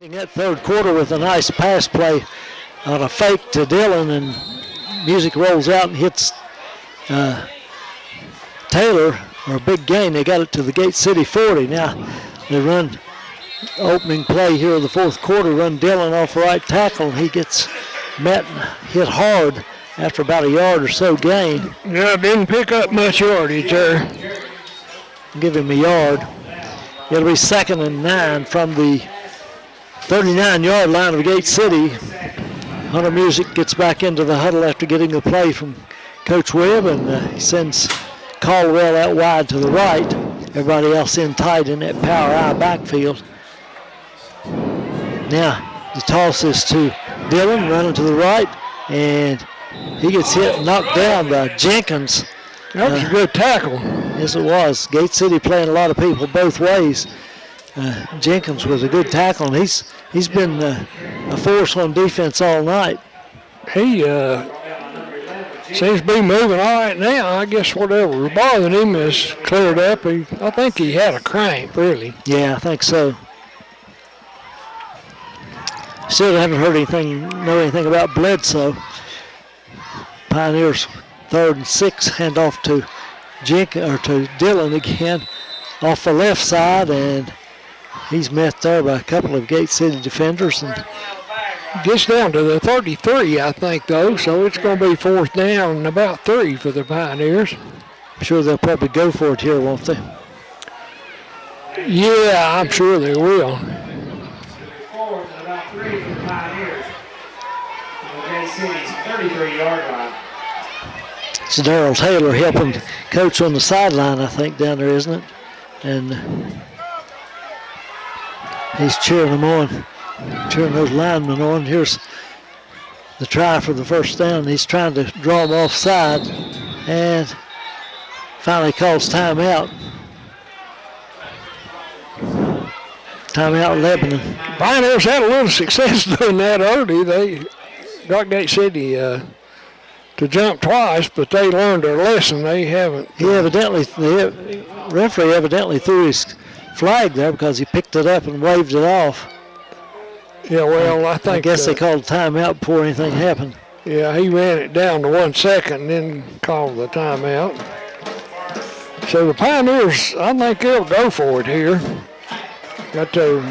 In that third quarter with a nice pass play on a fake to Dillon, and music rolls out and hits Taylor for a big gain. They got it to the Gate City 40. Now they run opening play here in the fourth quarter, run Dillon off right tackle, and he gets met and hit hard after about a yard or so gain. Yeah, didn't pick up much yardage there. Give him a yard. It'll be 2nd and 9 from the 39-yard line of Gate City. Hunter Music gets back into the huddle after getting the play from Coach Webb, and he sends Caldwell out wide to the right. Everybody else in tight in that power I backfield. Now the toss is to Dillon, running to the right, and he gets hit and knocked down by Jenkins. That was a good tackle. Yes, it was. Gate City playing a lot of people both ways. Jenkins was a good tackle, and he's been a force on defense all night. He seems to be moving all right now. I guess whatever was bothering him is cleared up. I think he had a cramp, really. Yeah, I think so. Still haven't heard know anything about Bledsoe. Pioneers 3rd and 6, hand off to to Dillon again off the left side, and he's met there by a couple of Gate City defenders. And gets down to the 33, I think, though, so it's going to be 4th down and about 3 for the Pioneers. I'm sure they'll probably go for it here, won't they? Yeah, I'm sure they will. Forward and about 3 for the Pioneers. Gate City's 33-yard line. It's Darrell Taylor helping coach on the sideline, I think, down there, isn't it? And he's cheering them on, cheering those linemen on. Here's the try for the first down. He's trying to draw them offside, and finally calls timeout. Timeout, Lebanon. Pioneers had a little success doing that early. They got Gate City to jump twice, but they learned their lesson. They haven't. The referee evidently threw his flag there because he picked it up and waved it off. Yeah, well, I guess they called timeout before anything happened. Yeah, he ran it down to 1 second and then called the timeout. So the Pioneers, I think they'll go for it here. Got the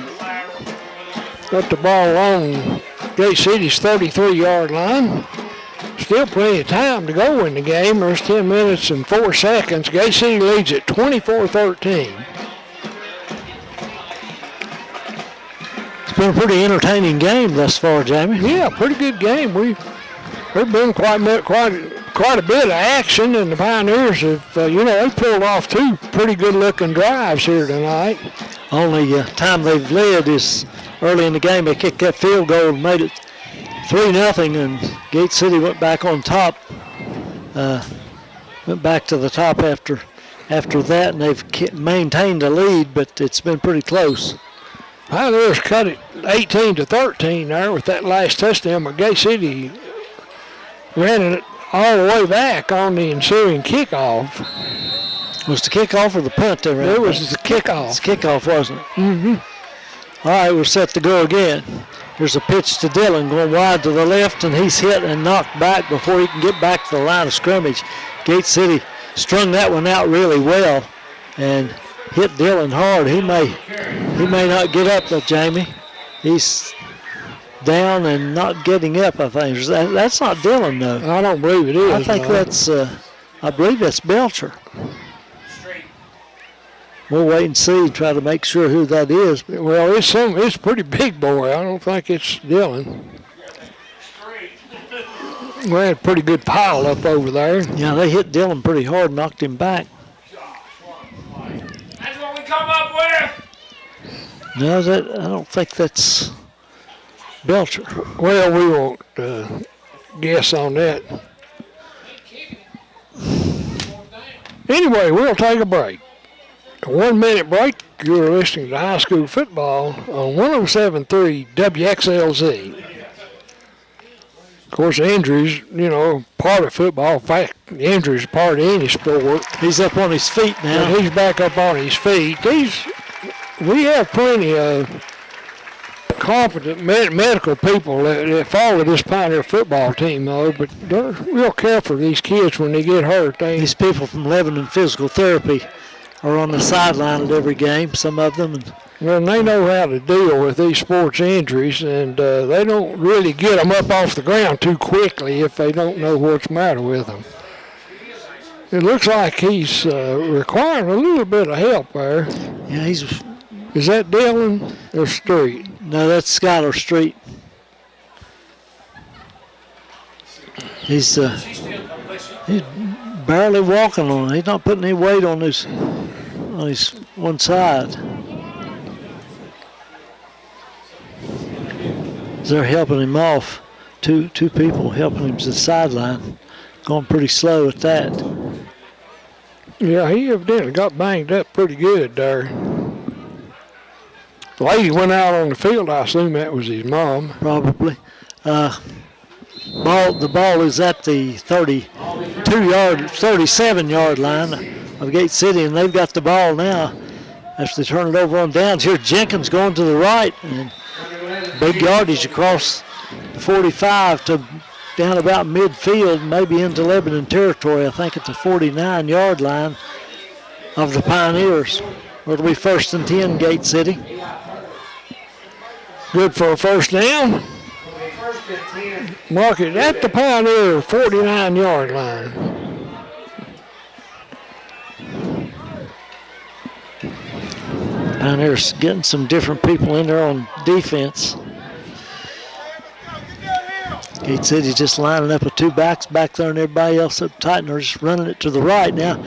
ball on Gate City's 33-yard line. Still plenty of time to go in the game. There's 10 minutes and 4 seconds. Gate City leads at 24-13. It's been a pretty entertaining game thus far, Jamie. Yeah, pretty good game. There's been quite a bit of action, and the Pioneers have, they pulled off 2 pretty good-looking drives here tonight. Only time they've led is early in the game. They kicked that field goal and made it 3-0, and Gate City went back on top. Went back to the top after that, and they've maintained the lead, but it's been pretty close. Pioneers cut it 18-13 there with that last touchdown, but Gate City ran it all the way back on the ensuing kickoff. Was the kickoff or the punt they ran? It was the kickoff. It's kickoff, wasn't it? Mm-hmm. All right, we're set to go again. Here's a pitch to Dillon, going wide to the left, and he's hit and knocked back before he can get back to the line of scrimmage. Gate City strung that one out really well and hit Dillon hard. He may not get up, though, Jamie. He's down and not getting up, I think. That's not Dillon, though. I don't believe it is. I think I believe that's Belcher. We'll wait and see, try to make sure who that is. Well, it's a pretty big boy. I don't think it's Dillon. We had a pretty good pile up over there. Yeah, they hit Dillon pretty hard, knocked him back. That's what we come up with. No, I don't think that's Belcher. Well, we won't guess on that. Anyway, we'll take a break. A 1-minute break. You're listening to high school football on 107.3 WXLZ. Of course, injuries, part of football. In fact, injuries are part of any sport. He's up on his feet now. And he's back up on his feet. We have plenty of competent medical people that follow this Pioneer football team, though, but they're real careful of these kids when they get hurt. These people from Lebanon Physical Therapy are on the sideline at every game, some of them. Well, they know how to deal with these sports injuries, and they don't really get them up off the ground too quickly if they don't know what's the matter with them. It looks like he's requiring a little bit of help there. Yeah, Is that Dylan or Street? No, that's Skylar Street. He's barely walking on it. He's not putting any weight on his one side. They're helping him off. Two people helping him to the sideline. Going pretty slow at that. Yeah, he evidently got banged up pretty good there. The lady went out on the field. I assume that was his mom. Probably. The ball is at the 37-yard line of Gate City, and they've got the ball now. As they turn it over on downs, here's Jenkins going to the right, and big yardage across the 45 to down about midfield, maybe into Lebanon territory. I think at the 49-yard line of the Pioneers. It'll be 1st and 10, Gate City. Good for a first down. Mark it at the Pioneer 49-yard line. Pioneers getting some different people in there on defense. Gate City just lining up with two backs back there and everybody else up tight, and they're just running it to the right. Now,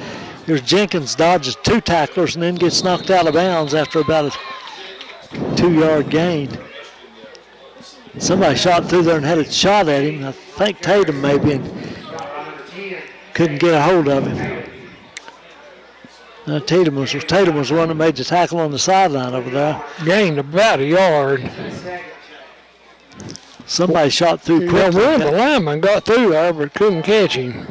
here's Jenkins, dodges two tacklers and then gets knocked out of bounds after about a 2-yard gain. Somebody shot through there and had a shot at him. I think Tatum maybe, and couldn't get a hold of him. Tatum was the one that made the tackle on the sideline over there. Gained about a yard. Somebody shot through quickly. Well, the lineman got through there but couldn't catch him.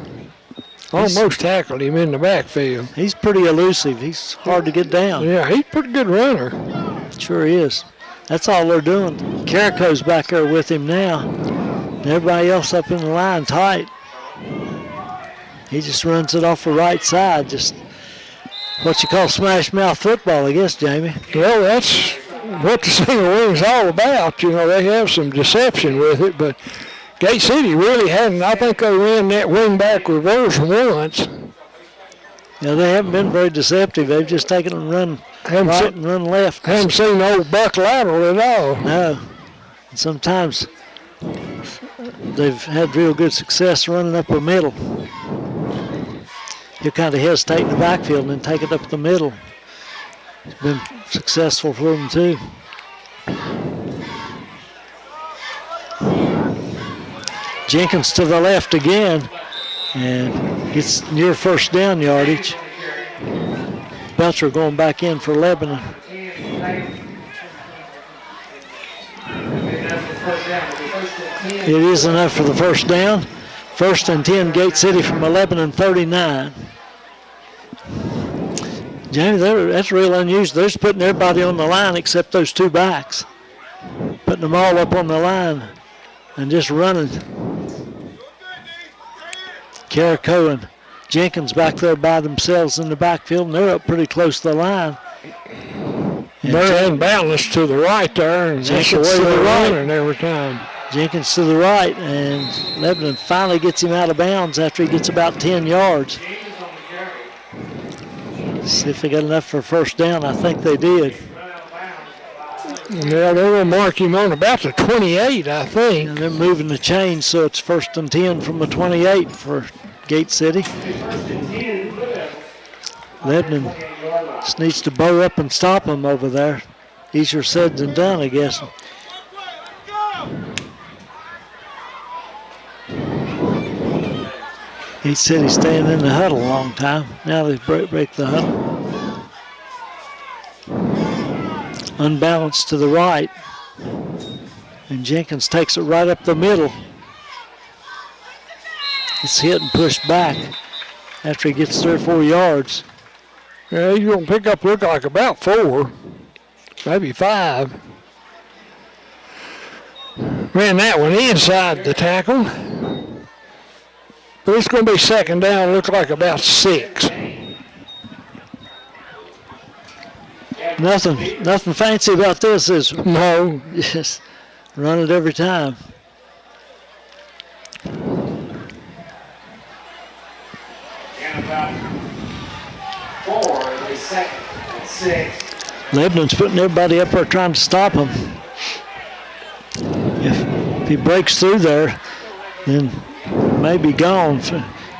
Almost tackled him in the backfield. He's pretty elusive. He's hard to get down. Yeah, he's a pretty good runner. Sure is. That's all they're doing. Carrico's back there with him now. Everybody else up in the line tight. He just runs it off the right side. Just what you call smash mouth football, I guess, Jamie. Well, that's what the single wing's all about. You know, they have some deception with it, but Gate City really hadn't. I think they ran that wing back reverse once. Yeah, they haven't been very deceptive. They've just taken and run right and run left. Haven't seen old Buck lateral at all. No. And sometimes they've had real good success running up the middle. He'll kind of hesitate in the backfield and then take it up the middle. It's been successful for them too. Jenkins to the left again and gets near first down yardage. Belcher going back in for Lebanon. It is enough for the first down. 1st and 10, Gate City from a Lebanon 39. Jamie, that's real unusual. They're just putting everybody on the line except those two backs. Putting them all up on the line and just running. Carrico and Jenkins back there by themselves in the backfield, and they're up pretty close to the line. And they're unbalanced to the right there, and that's the way they're running every time. Jenkins to the right, and Lebanon finally gets him out of bounds after he gets about 10 yards. See if they got enough for a first down. I think they did. Yeah, they will mark him on about the 28, I think. And they're moving the chain, so it's 1st and 10 from the 28 for Gate City. Lebanon just needs to bow up and stop them over there. Easier said than done, I guess. Gate City staying in the huddle a long time. Now they break the huddle. Unbalanced to the right. And Jenkins takes it right up the middle. It's hit and pushed back after he gets 3 or 4 yards. Yeah, he's going to pick up, look like about 4, maybe 5. Ran that one inside the tackle. But it's going to be second down. Looks like about 6. Nothing fancy about this, is it? No. Just run it every time. And about 4, it'll be second and 6. Lebanon's putting everybody up there trying to stop him. If he breaks through there, then maybe gone.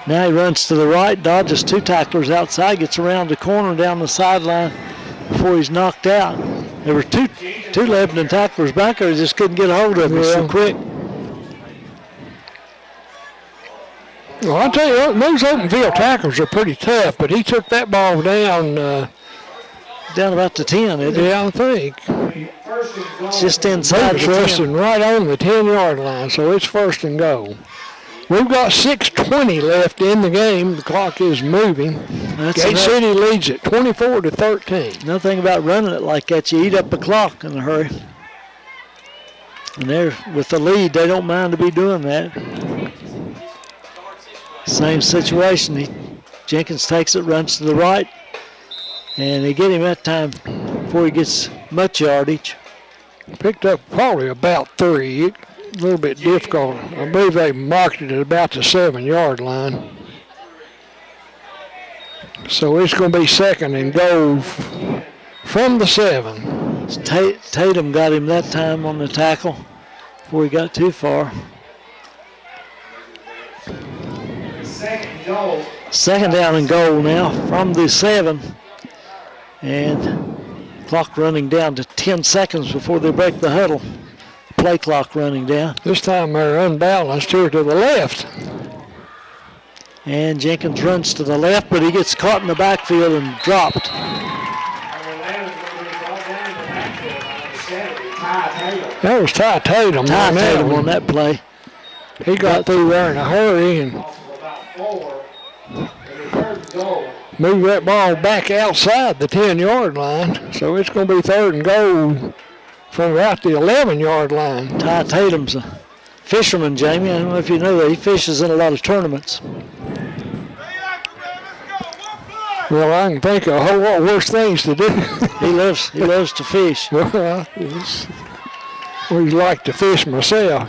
Now he runs to the right, dodges 2 tacklers outside, gets around the corner down the sideline before he's knocked out. There were two Lebanon tacklers back there, just couldn't get a hold of him so quick. Well, I'll tell you what, those open field tackles are pretty tough, but he took that ball down. Down about the 10, isn't it? Yeah, I think. It's just inside the 10. Resting right on the 10-yard line, so it's first and goal. We've got 6:20 left in the game. The clock is moving. Gate City leads it 24-13. Another thing about running it like that, you eat up the clock in a hurry. And they're with the lead, they don't mind to be doing that. Same situation. Jenkins takes it, runs to the right, and they get him that time before he gets much yardage. Picked up probably about 3. A little bit difficult. I believe they marked it at about the 7-yard line. So it's going to be second and goal from the 7. Tatum got him that time on the tackle before he got too far. Second down and goal now from the 7. And clock running down to 10 seconds before they break the huddle. Play clock running down. This time they're unbalanced here to the left. And Jenkins runs to the left, but he gets caught in the backfield and dropped. That was Ty Tatum. Ty Tatum on that play. He got through there in a hurry and moved that ball back outside the 10-yard line. So it's going to be third and goal from about the 11-yard line. Ty Tatum's a fisherman, Jamie. I don't know if you know that. He fishes in a lot of tournaments. Well, I can think of a whole lot worse things to do. He loves to fish. Well, I always like to fish myself.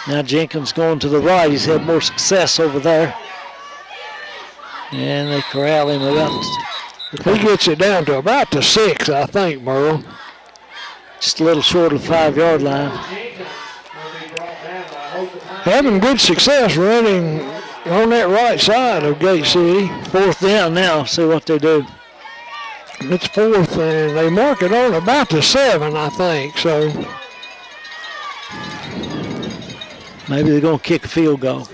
Now Jenkins going to the right. He's had more success over there. And they corral him about. He gets it down to about the 6, I think, Merle. Just a little short of the 5-yard line. Having good success running on that right side of Gate City. Fourth down now. See what they do. It's fourth, and they mark it on about the 7, I think. So maybe they're going to kick a field goal.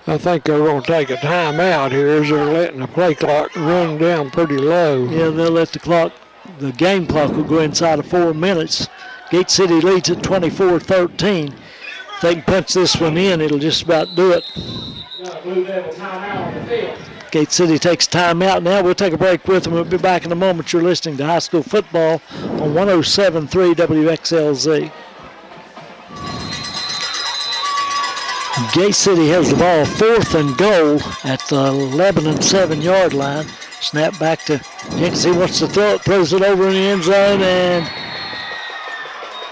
I think they're going to take a timeout here as they're letting the play clock run down pretty low. Yeah, they'll let the game clock will go inside of 4 minutes. Gate City leads at 24-13. If they can punch this one in, it'll just about do it. Gate City takes timeout now. We'll take a break with them. We'll be back in a moment. You're listening to high school football on 107.3 WXLZ. Gate City has the ball, fourth and goal at the Lebanon 7-yard line. Snap back to Jenkins. He wants to throw it, throws it over in the end zone, and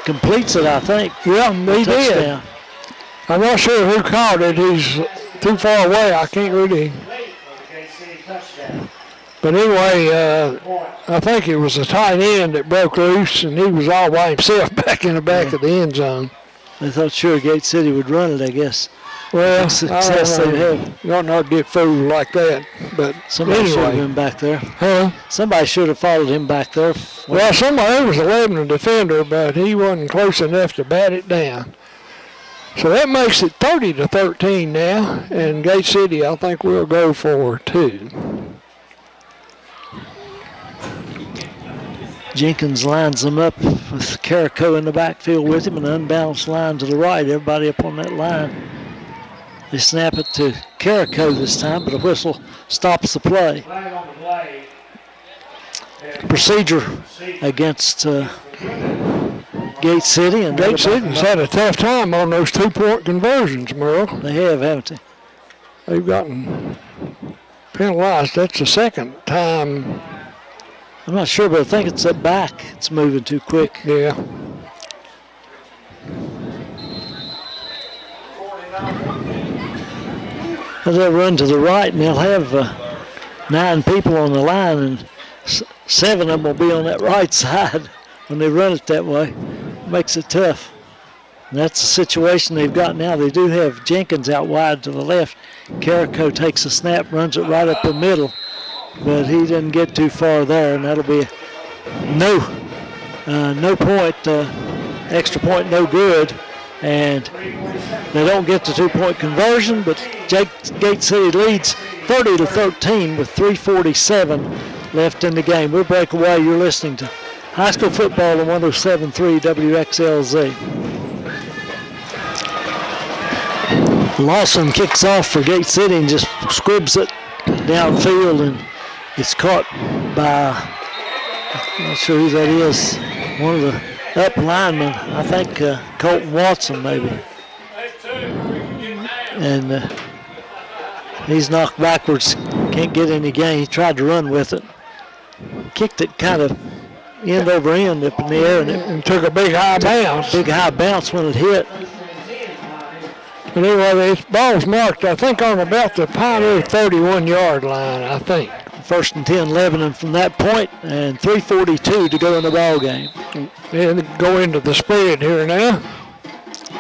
completes it, I think. Yeah, he did. I'm not sure who caught it. He's too far away. I can't really. But anyway, I think it was a tight end that broke loose, and he was all by himself back in the back of the end zone. They thought sure Gate City would run it, I guess. Well, success they have. You ought not to get fooled like that. But somebody should have anyway. been back there. Huh? Somebody should have followed him back there. Well, somebody was a Lebanon defender, but he wasn't close enough to bat it down. So that makes it 30-13 now, and Gate City, I think, will go for 2. Jenkins lines them up with Carrico in the backfield with him, an unbalanced line to the right. Everybody up on that line. They snap it to Carrico this time, but a whistle stops the play. Procedure against Gate City. And Gate City's had a tough time on those 2-point conversions, Merle. They have, haven't they? They've gotten penalized. That's the second time. I'm not sure, but I think it's up back. It's moving too quick. Yeah. They'll run to the right, and they'll have 9 people on the line, and 7 of them will be on that right side when they run it that way. It makes it tough. And that's the situation they've got now. They do have Jenkins out wide to the left. Carrico takes a snap, runs it right up the middle, but he didn't get too far there, and that'll be no point, extra point, no good. And they don't get the 2-point conversion, but Gate City leads 30-13 with 3:47 left in the game. We'll break away. You're listening to high school football on 107.3 WXLZ. Lawson kicks off for Gate City and just squibs it downfield, and it's caught by, I'm not sure who that is, one of the up linemen, I think Colton Watson maybe. And he's knocked backwards, can't get any gain. He tried to run with it. Kicked it kind of end over end up in the air, and took a big high bounce. Big high bounce when it hit. But anyway, this ball's marked, I think, on about the Pioneer 31-yard line, I think. 1st and 10 Lebanon from that point, and 3:42 to go in the ball game. And go into the spread here now.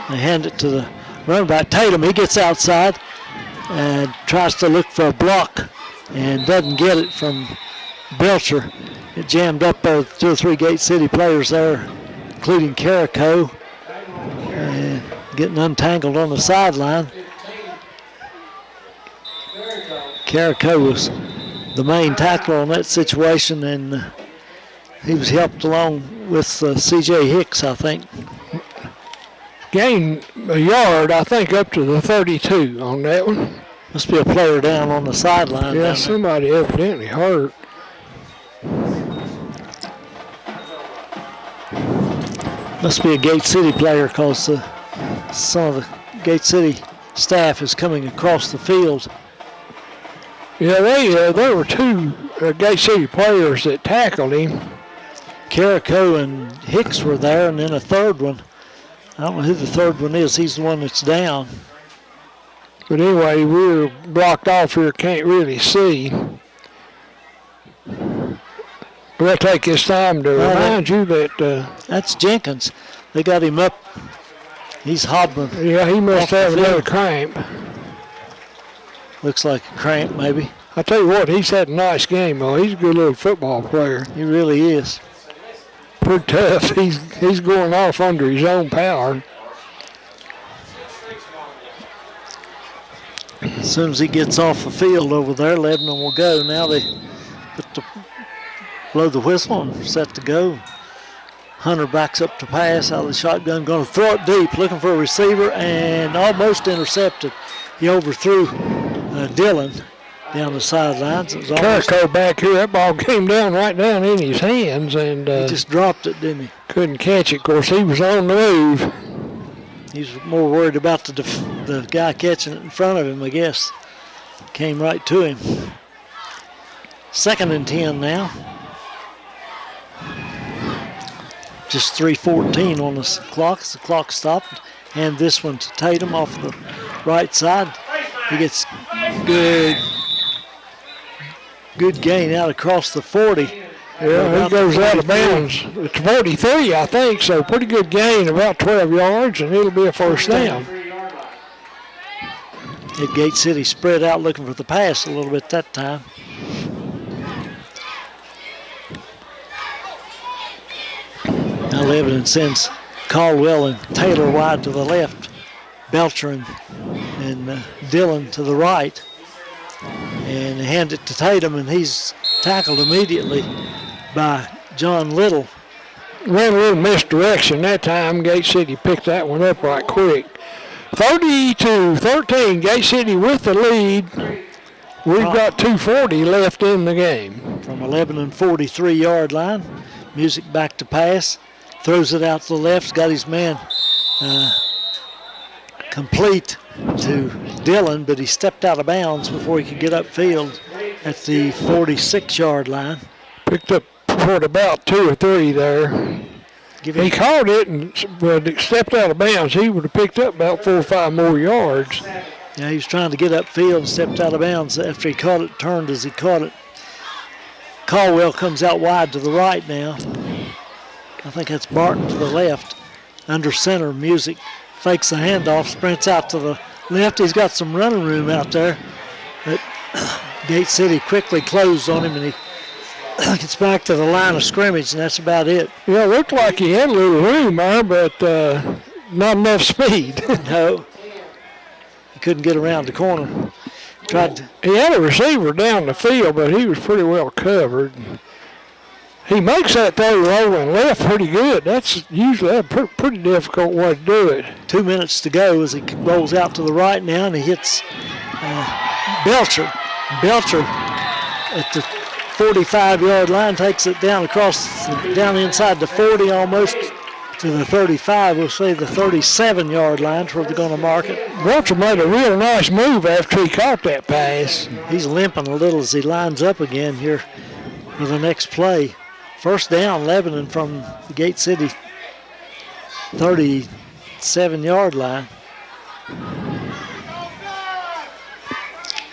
They hand it to the running back, Tatum. He gets outside and tries to look for a block and doesn't get it from Belcher. It jammed up 2 or 3 Gate City players there, including Carrico, and getting untangled on the sideline. Carrico was the main tackler on that situation, and he was helped along with C.J. Hicks, I think. Gained a yard, I think, up to the 32 on that one. Must be a player down on the sideline. Yeah, somebody evidently hurt. Must be a Gate City player, because some of the Gate City staff is coming across the field. Yeah, there were 2 Gate City players that tackled him. Carrico and Hicks were there, and then a third one. I don't know who the third one is. He's the one that's down. But anyway, we're blocked off here, can't really see. We'll take this time to remind you that... that's Jenkins. They got him up. He's hobbling. Yeah, he must have another cramp. Looks like a cramp, maybe. I tell you what, he's had a nice game, though. He's a good little football player. He really is. Pretty tough. He's going off under his own power. As soon as he gets off the field over there, Lebanon will go. Now they blow the whistle and set to go. Hunter backs up to pass out of the shotgun, going to throw it deep, looking for a receiver, and almost intercepted. He overthrew Dillon down the sidelines. Carrico back here, that ball came down right down in his hands, and he just dropped it, didn't he? Couldn't catch it. Of course, he was on the move. He's more worried about the guy catching it in front of him, I guess. Came right to him. 2nd and 10 now. Just 3:14 on the clock. The clock stopped. Hand this one to Tatum off the right side. He gets good gain out across the 40. Yeah, he goes out of bounds. It's 43, I think, so pretty good gain, about 12 yards, and it'll be a first down. At Gate City spread out looking for the pass a little bit that time. Now Lebanon sends Caldwell and Taylor wide to the left. Belcher and Dillon to the right. And hand it to Tatum, and he's tackled immediately by John Little. Ran a little misdirection that time. Gate City picked that one up right quick. 32-13, Gate City with the lead. We've got 2:40 left in the game. From a Lebanon 43-yard line. Music back to pass. throws it out to the left. Got his man complete to Dillon, but he stepped out of bounds before he could get upfield at the 46-yard line. Picked up for about 2 or 3 there. He caught it and but it stepped out of bounds. He would have picked up about 4 or 5 more yards. Yeah, he was trying to get upfield and stepped out of bounds after he caught it, turned as he caught it. Caldwell comes out wide to the right now. I think that's Barton to the left. Under center, Music fakes the handoff, sprints out to the left. He's got some running room out there. But Gate City quickly closed on him, and he gets back to the line of scrimmage, and that's about it. Yeah, it looked like he had a little room there, but not enough speed. No. He couldn't get around the corner. Tried to. He had a receiver down the field, but he was pretty well covered. He makes that throw rolling left pretty good. That's usually a pretty difficult way to do it. 2 minutes to go as he rolls out to the right now, and he hits Belcher. Belcher at the 45-yard line takes it down down inside the 40, almost to the 35. We'll say the 37-yard line where they're going to mark it. Belcher made a real nice move after he caught that pass. He's limping a little as he lines up again here for the next play. First down, Lebanon from the Gate City 37-yard line.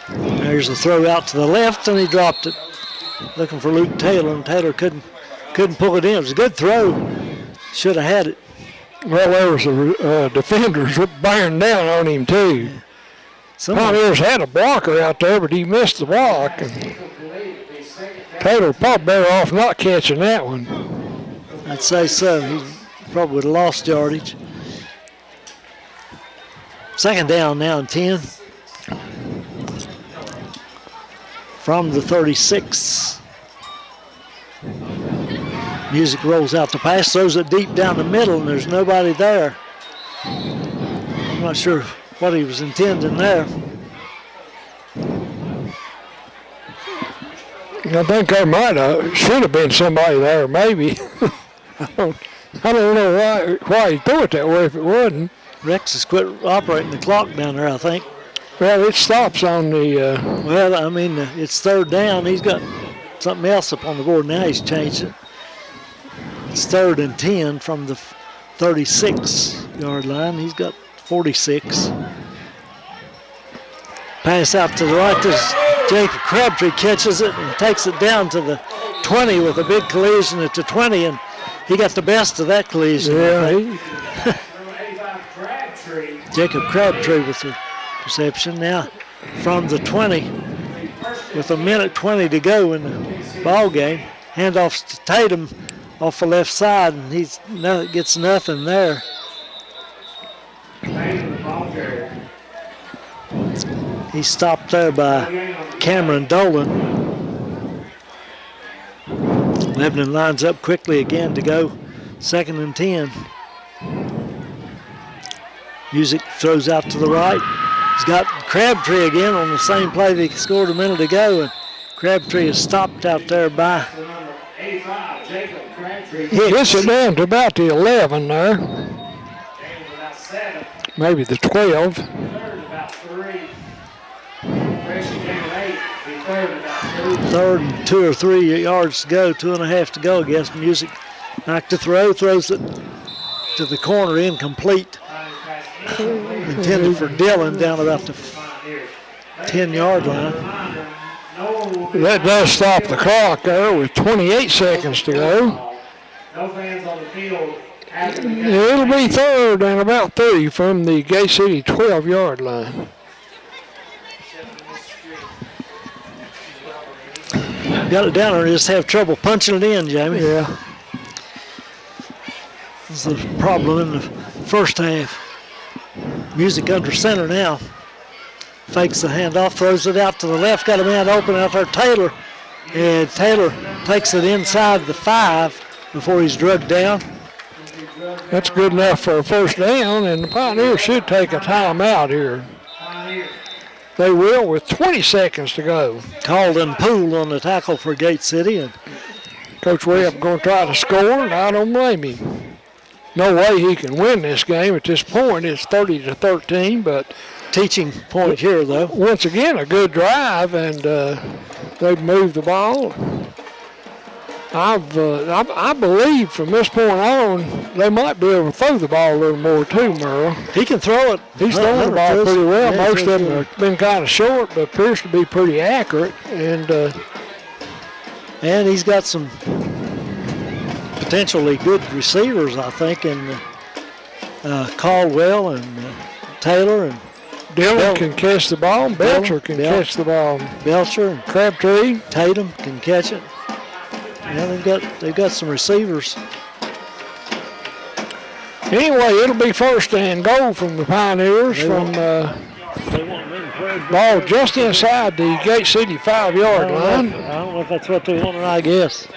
There's a throw out to the left, and he dropped it. Looking for Luke Taylor, and Taylor couldn't pull it in. It was a good throw. Should have had it. Well, there was the defenders bearing down on him, too. Pioneers had a blocker out there, but he missed the block. And Taylor probably better off not catching that one. I'd say so. He probably would have lost yardage. Second down now and 10. From the 36. Music rolls out the pass, throws it deep down the middle, and there's nobody there. I'm not sure what he was intending there. I think there should have been somebody there, maybe. I don't know why he threw it that way if it wasn't. Rex has quit operating the clock down there, I think. Well, it stops on the... Well, I mean, it's third down. He's got something else up on the board now. He's changed it. It's 3rd and 10 from the 36-yard line. He's got 46. Pass out to the right. There's Jacob Crabtree catches it and takes it down to the 20 with a big collision at the 20, and he got the best of that collision. Yeah. Jacob Crabtree with the reception now from the 20 with 1:20 to go in the ball game. Handoffs to Tatum off the left side, and he gets nothing there. He's stopped there by Cameron Dolan. Lebanon lines up quickly again to go 2nd and 10. Music throws out to the right. He's got Crabtree again on the same play that he scored a minute ago, and Crabtree is stopped out there by He gets it down to about the 11 there. Maybe the 12. Third and 2 or 3 yards to go, 2.5 to go, I guess. Music back to throw, throws it to the corner, incomplete. Intended for Dillon down about the 10-yard line. That does stop the clock there with 28 seconds to go. It'll be 3rd and about 3 from the Gate City 12-yard line. Got it down there, just have trouble punching it in, Jamie. Yeah. This is the problem in the first half. Music under center now. Fakes the handoff, throws it out to the left. Got a man open out there, Taylor. And Taylor takes it inside the 5 before he's drugged down. That's good enough for a first down, and the Pioneers should take a timeout here. They will with 20 seconds to go. Calden Poole on the tackle for Gate City. And Coach Webb going to try to score, and I don't blame him. no way he can win this game at this point. It's 30-13, but Teaching point here, though. once again, a good drive, and they've moved the ball. I believe from this point on, they might be able to throw the ball a little more too, Merle. He can throw it. He's throwing the ball pretty well. Yeah, Most of them have been kind of short, but appears to be pretty accurate. And he's got some potentially good receivers, I think, in Caldwell and Taylor and Dillon can catch the ball. Belcher can catch the ball. Belcher and Crabtree. Tatum can catch it. Yeah, they've got some receivers. Anyway, it'll be first and goal from the Pioneers ball just inside the Gate City 5-yard line. I don't know if that's what they wanted, I guess.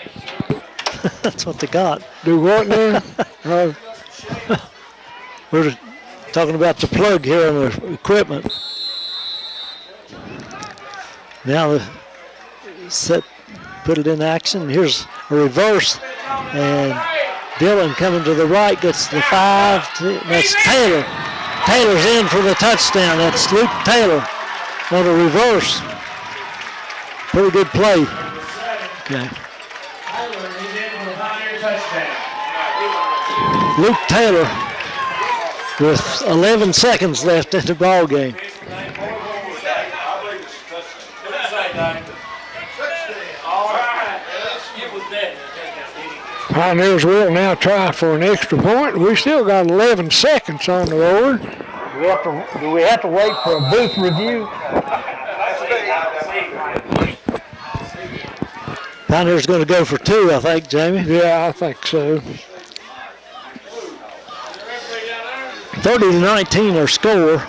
That's what they got. Do what now? We're talking about the plug here on the equipment. Now put it in action. Here's a reverse, and Dillon coming to the right gets the 5. That's Taylor. Taylor's in for the touchdown. That's Luke Taylor on a reverse. Pretty good play. Okay. Luke Taylor with 11 seconds left in the ball game. Pioneers will now try for an extra point. We still got 11 seconds on the board. Do we have to wait for a booth review? Pioneers going to go for 2, I think, Jamie. Yeah, I think so. 30-19 our score.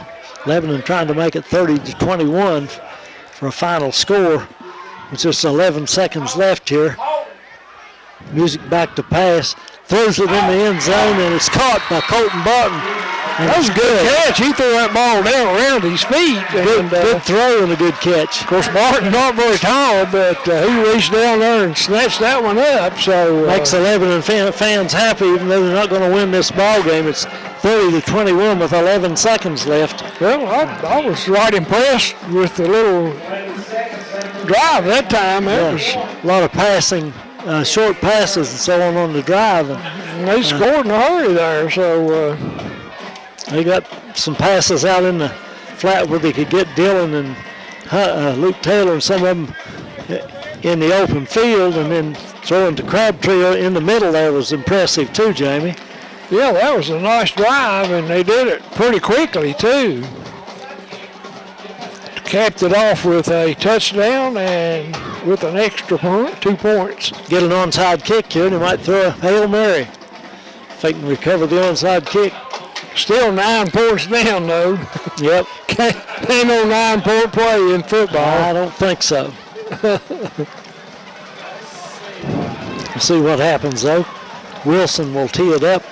Lebanon trying to make it 30-21 for a final score. With just 11 seconds left here. Music back to pass. Throws it in the end zone, and it's caught by Colton Barton. And that was a good catch. He threw that ball down around his feet. Good throw and a good catch. Of course, Barton's not very tall, but he reached down there and snatched that one up. So makes the Lebanon fans happy, even though they're not going to win this ball game. It's 30-21 with 11 seconds left. Well, I was right impressed with the little drive that time. That was a lot of passing. Short passes and so on the drive. And they scored in a hurry there, so they got some passes out in the flat where they could get Dillon and Luke Taylor and some of them in the open field, and then throwing to Crabtree in the middle there was impressive too, Jamie. Yeah, that was a nice drive, and they did it pretty quickly too. Capped it off with a touchdown and with an extra point, 2 points. Get an onside kick here, and he might throw a Hail Mary if they can recover the onside kick. Still 9 points down, though. Yep. Ain't no 9-point play in football. I don't think so. We'll see what happens, though. Wilson will tee it up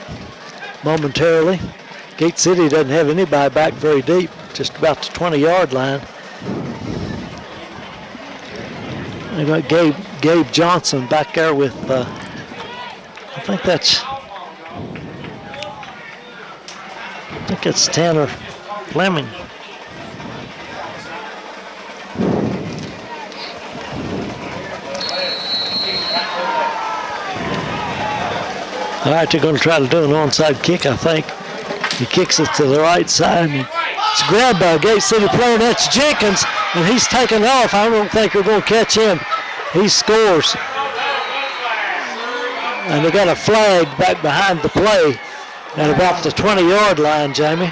momentarily. Gate City doesn't have anybody back very deep, just about the 20-yard line. They got Gabe Johnson back there with, I think it's Tanner Fleming. All right, they're going to try to do an onside kick, I think. He kicks it to the right side. And it's grabbed by a Gate City player. That's Jenkins, and he's taken off. I don't think they're going to catch him. He scores. And they got a flag back behind the play at about the 20-yard line, Jamie.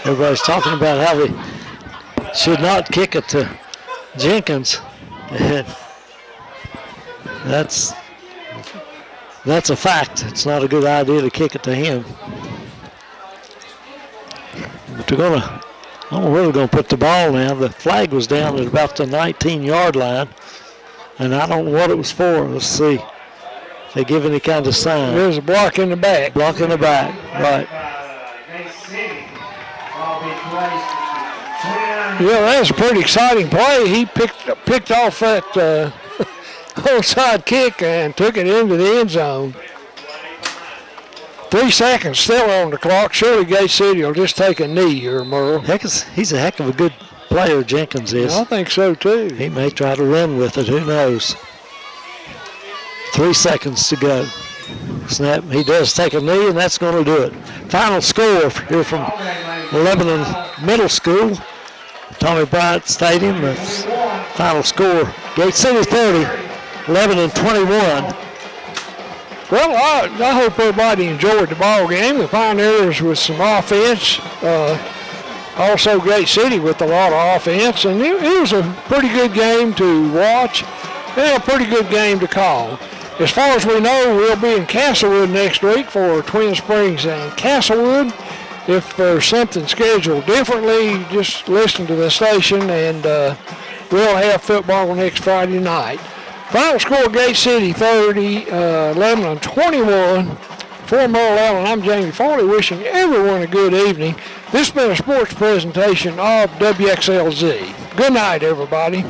Everybody's talking about how they should not kick it to Jenkins. And that's a fact. It's not a good idea to kick it to him. But they're I don't know where they're going to put the ball now. The flag was down at about the 19-yard line, and I don't know what it was for. Let's see if they give any kind of sign. There's a block in the back. Block in the back, right. Yeah, that was a pretty exciting play. He picked off that onside kick and took it into the end zone. 3 seconds still on the clock. Surely Gate City will just take a knee here, Merle. He's a heck of a good player, Jenkins is. I think so, too. He may try to run with it. Who knows? 3 seconds to go. Snap. He does take a knee, and that's going to do it. Final score here from Lebanon Middle School, Tommy Bryant Stadium. The final score, Gate City 30, Lebanon 21. Well, I hope everybody enjoyed the ball game. The Pioneers with some offense. Also Gate City with a lot of offense. And it was a pretty good game to watch and a pretty good game to call. As far as we know, we'll be in Castlewood next week for Twin Springs and Castlewood. If there's something scheduled differently, just listen to the station, and we'll have football next Friday night. Final score, Gate City 30, Lebanon 21. For Merle Allen, I'm Jamie Foley, wishing everyone a good evening. This has been a sports presentation of WXLZ. Good night, everybody.